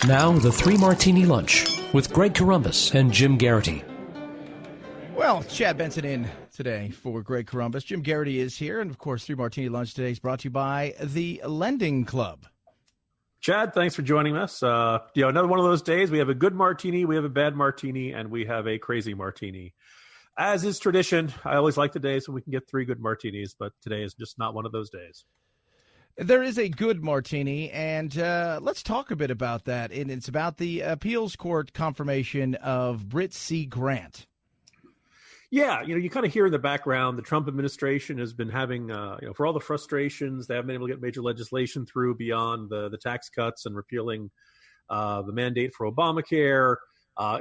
Now, the Three Martini Lunch with Greg Corombos and Jim Geraghty. Well, Chad Benson in today for Greg Corombos. Jim Geraghty is here. And, of course, Three Martini Lunch today is brought to you by the Lending Club. Chad, thanks for joining us. Another one of those days. We have a good martini, we have a bad martini, and we have a crazy martini. As is tradition, I always like the days when we can get three good martinis, but today is just not one of those days. There is a good martini, and let's talk a bit about that. And it's about the appeals court confirmation of Britt C. Grant. Yeah, you kind of hear in the background, the Trump administration has been having, for all the frustrations, they haven't been able to get major legislation through beyond the tax cuts and repealing the mandate for Obamacare,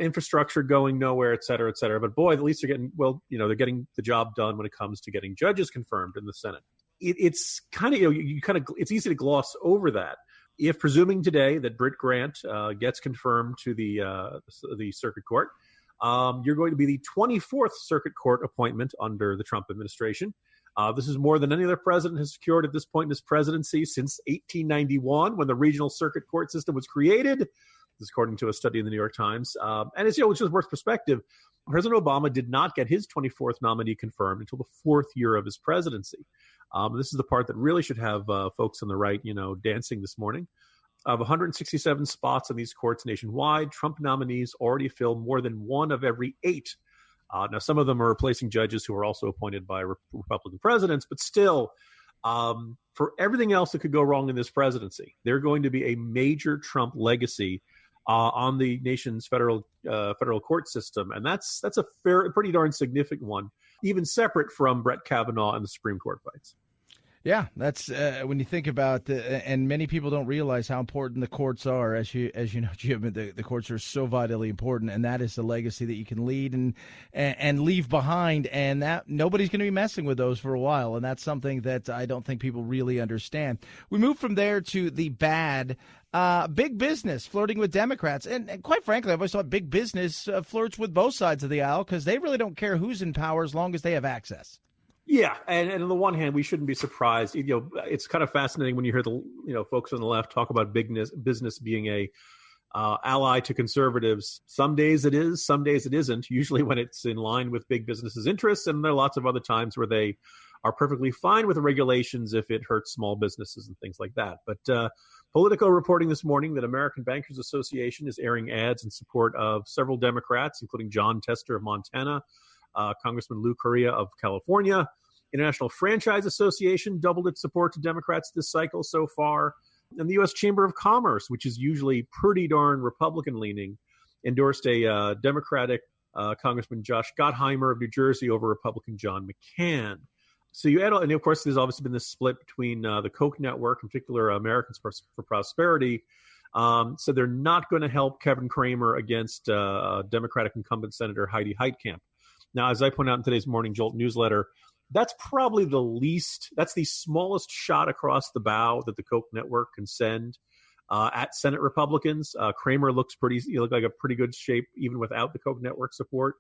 infrastructure going nowhere, et cetera, et cetera. But boy, at least they're getting, they're getting the job done when it comes to getting judges confirmed in the Senate. It's kind of, it's easy to gloss over that. If presuming today that Britt Grant gets confirmed to the circuit court, you're going to be the 24th circuit court appointment under the Trump administration. This is more than any other president has secured at this point in his presidency since 1891, when the regional circuit court system was created. This is according to a study in the New York Times. And it's, which is worth perspective. President Obama did not get his 24th nominee confirmed until the fourth year of his presidency. This is the part that really should have folks on the right, dancing this morning. Of 167 spots in these courts nationwide, Trump nominees already fill more than one of every 8. Now, some of them are replacing judges who are also appointed by Republican presidents, but still, for everything else that could go wrong in this presidency, they're going to be a major Trump legacy on the nation's federal court system, and that's a pretty darn significant one, even separate from Brett Kavanaugh and the Supreme Court fights. Yeah, that's when you think about and many people don't realize how important the courts are. As you know, Jim, the courts are so vitally important, and that is the legacy that you can lead and leave behind, and that nobody's going to be messing with those for a while, and that's something that I don't think people really understand. We move from there to the bad. Big business flirting with Democrats. And quite frankly, I've always thought big business flirts with both sides of the aisle because they really don't care who's in power as long as they have access. Yeah, and on the one hand, we shouldn't be surprised. It's kind of fascinating when you hear the folks on the left talk about business being a ally to conservatives. Some days it is, some days it isn't. Usually when it's in line with big business's interests, and there are lots of other times where they are perfectly fine with the regulations if it hurts small businesses and things like that. But Politico reporting this morning that American Bankers Association is airing ads in support of several Democrats, including John Tester of Montana, Congressman Lou Correa of California. International Franchise Association doubled its support to Democrats this cycle so far. And the U.S. Chamber of Commerce, which is usually pretty darn Republican-leaning, endorsed a Democratic Congressman Josh Gottheimer of New Jersey over Republican John McCain. So you add, and of course, there's obviously been this split between the Koch network, in particular Americans for Prosperity. So they're not going to help Kevin Cramer against Democratic incumbent Senator Heidi Heitkamp. Now, as I point out in today's Morning Jolt newsletter, that's probably that's the smallest shot across the bow that the Koch network can send at Senate Republicans. Cramer looks like a pretty good shape even without the Koch network support.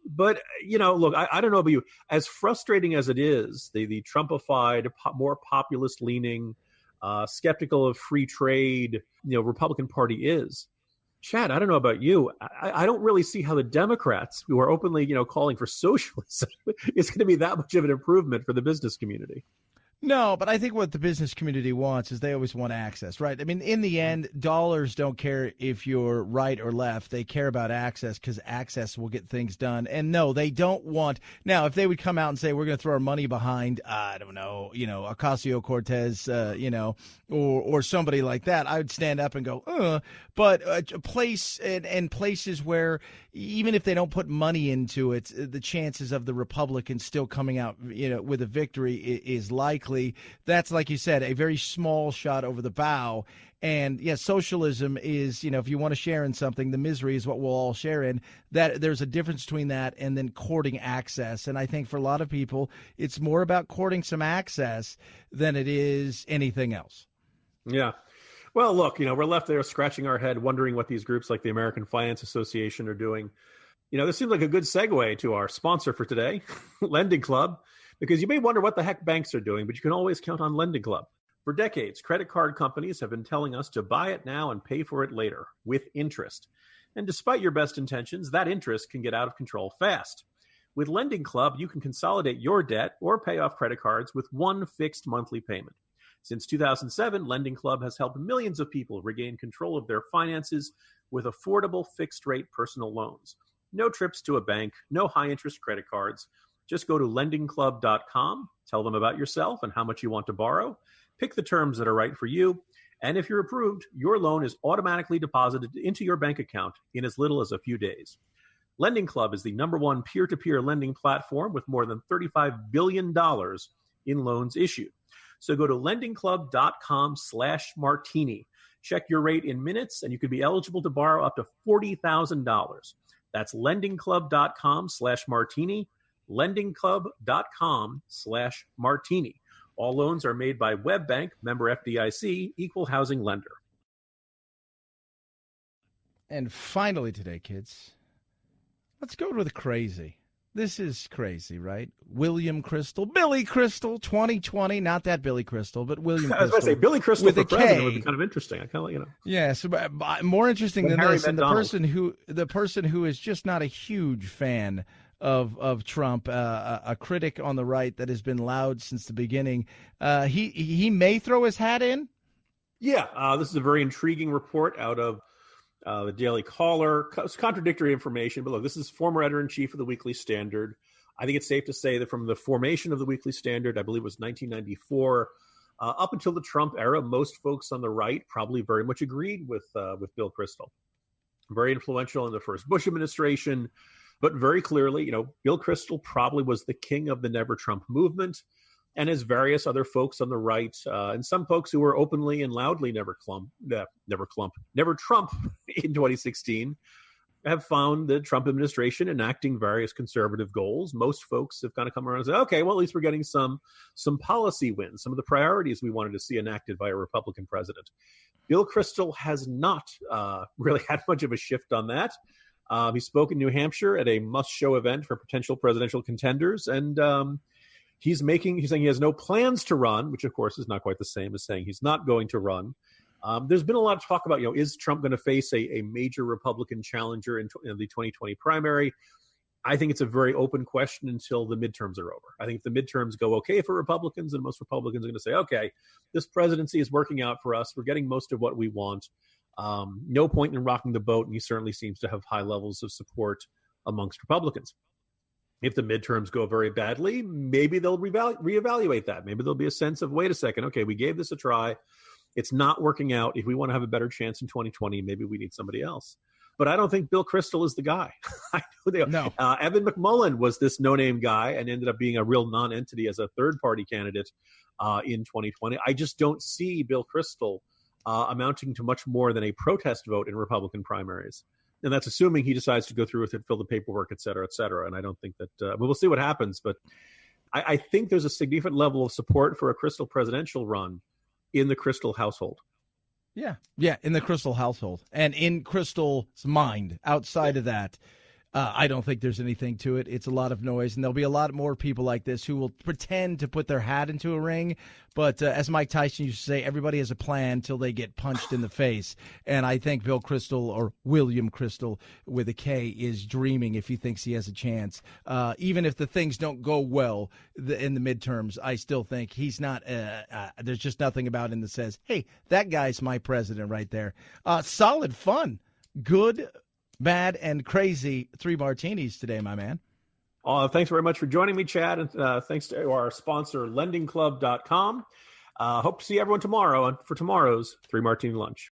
But, look, I don't know about you. As frustrating as it is, the Trumpified, more populist-leaning, skeptical of free trade, Republican Party is, Chad, I don't know about you. I don't really see how the Democrats, who are openly, calling for socialism, is going to be that much of an improvement for the business community. No, but I think what the business community wants is they always want access, right? I mean, in the end, dollars don't care if you're right or left. They care about access because access will get things done. And no, they don't want – now, if they would come out and say we're going to throw our money behind, I don't know, Ocasio-Cortez, or somebody like that, I would stand up and go, But a place and places where even if they don't put money into it, the chances of the Republicans still coming out, with a victory is likely. That's, like you said, a very small shot over the bow. And yes, socialism is, if you want to share in something, the misery is what we'll all share in. That there's a difference between that and then courting access. And I think for a lot of people, it's more about courting some access than it is anything else. Yeah. Well, look, we're left there scratching our head, wondering what these groups like the American Finance Association are doing. This seems like a good segue to our sponsor for today, Lending Club, because you may wonder what the heck banks are doing, but you can always count on Lending Club. For decades, credit card companies have been telling us to buy it now and pay for it later with interest. And despite your best intentions, that interest can get out of control fast. With Lending Club, you can consolidate your debt or pay off credit cards with one fixed monthly payment. Since 2007, Lending Club has helped millions of people regain control of their finances with affordable fixed-rate personal loans. No trips to a bank, no high-interest credit cards. Just go to lendingclub.com, tell them about yourself and how much you want to borrow, pick the terms that are right for you, and if you're approved, your loan is automatically deposited into your bank account in as little as a few days. Lending Club is the #1 peer-to-peer lending platform with more than $35 billion in loans issued. So go to lendingclub.com/martini. Check your rate in minutes, and you could be eligible to borrow up to $40,000. That's lendingclub.com/martini, lendingclub.com/martini. All loans are made by WebBank, member FDIC, equal housing lender. And finally today, kids, let's go to the crazy. This is crazy, right? William Kristol, Billy Kristol, 2020. Not that Billy Kristol, but William Kristol. I was going to say Billy Kristol for president would be kind of interesting. I kind of, Yes, more interesting than Harry this. And Donald. the person who is just not a huge fan of Trump, a critic on the right that has been loud since the beginning. He may throw his hat in. Yeah, this is a very intriguing report out of the Daily Caller. It's contradictory information, but look, this is former editor-in-chief of the Weekly Standard. I think it's safe to say that from the formation of the Weekly Standard, I believe it was 1994, up until the Trump era, most folks on the right probably very much agreed with Bill Kristol. Very influential in the first Bush administration, but very clearly, Bill Kristol probably was the king of the Never Trump movement, and as various other folks on the right, and some folks who were openly and loudly Never Trump in 2016, have found the Trump administration enacting various conservative goals. Most folks have kind of come around and said, okay, well, at least we're getting some policy wins, some of the priorities we wanted to see enacted by a Republican president. Bill Kristol has not really had much of a shift on that. He spoke in New Hampshire at a must-show event for potential presidential contenders, and he's saying he has no plans to run, which of course is not quite the same as saying he's not going to run. There's been a lot of talk about, is Trump going to face a major Republican challenger in the 2020 primary? I think it's a very open question until the midterms are over. I think if the midterms go okay for Republicans, and most Republicans are going to say, okay, this presidency is working out for us. We're getting most of what we want. No point in rocking the boat, and he certainly seems to have high levels of support amongst Republicans. If the midterms go very badly, maybe they'll reevaluate that. Maybe there'll be a sense of, wait a second, okay, we gave this a try. It's not working out. If we want to have a better chance in 2020, maybe we need somebody else. But I don't think Bill Kristol is the guy. No. Evan McMullin was this no-name guy and ended up being a real non-entity as a third-party candidate in 2020. I just don't see Bill Kristol amounting to much more than a protest vote in Republican primaries. And that's assuming he decides to go through with it, fill the paperwork, et cetera, et cetera. And I don't think that we'll see what happens. But I think there's a significant level of support for a Kristol presidential run in the Kristol household. Yeah, in the Kristol household and in Kristol's mind. Outside of that, I don't think there's anything to it. It's a lot of noise, and there'll be a lot more people like this who will pretend to put their hat into a ring. But as Mike Tyson used to say, everybody has a plan till they get punched in the face. And I think Bill Kristol, or William Kristol with a K, is dreaming if he thinks he has a chance. Even if the things don't go well in the midterms, I still think he's not there's just nothing about him that says, hey, that guy's my president right there. Solid fun. Good, bad, and crazy 3 martinis today, my man. Thanks very much for joining me, Chad, and thanks to our sponsor, lendingclub.com. Hope to see everyone tomorrow for tomorrow's 3 Martini Lunch.